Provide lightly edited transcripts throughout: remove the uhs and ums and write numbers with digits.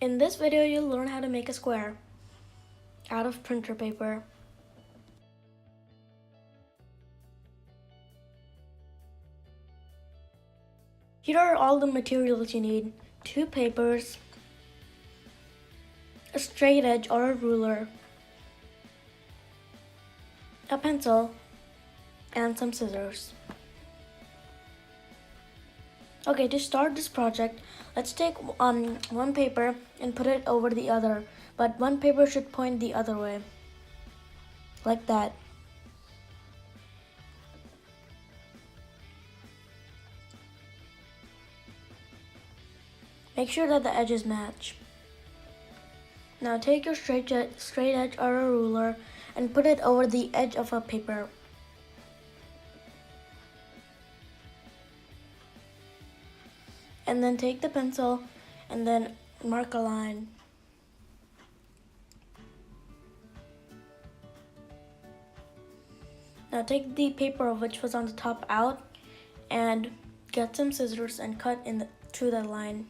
In this video, you'll learn how to make a square out of printer paper. Here are all the materials you need: 2 papers, a straight edge or a ruler, a pencil, and some scissors. Okay, to start this project, let's take one paper and put it over the other, but one paper should point the other way, like that. Make sure that the edges match. Now take your straight edge or a ruler and put it over the edge of a paper. And then take the pencil and then mark a line. Now take the paper which was on the top out and get some scissors and cut through the line.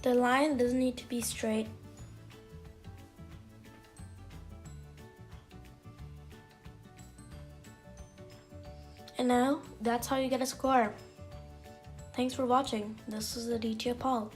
The line doesn't need to be straight. And now, that's how you get a square. Thanks for watching. This is Aditya Paul.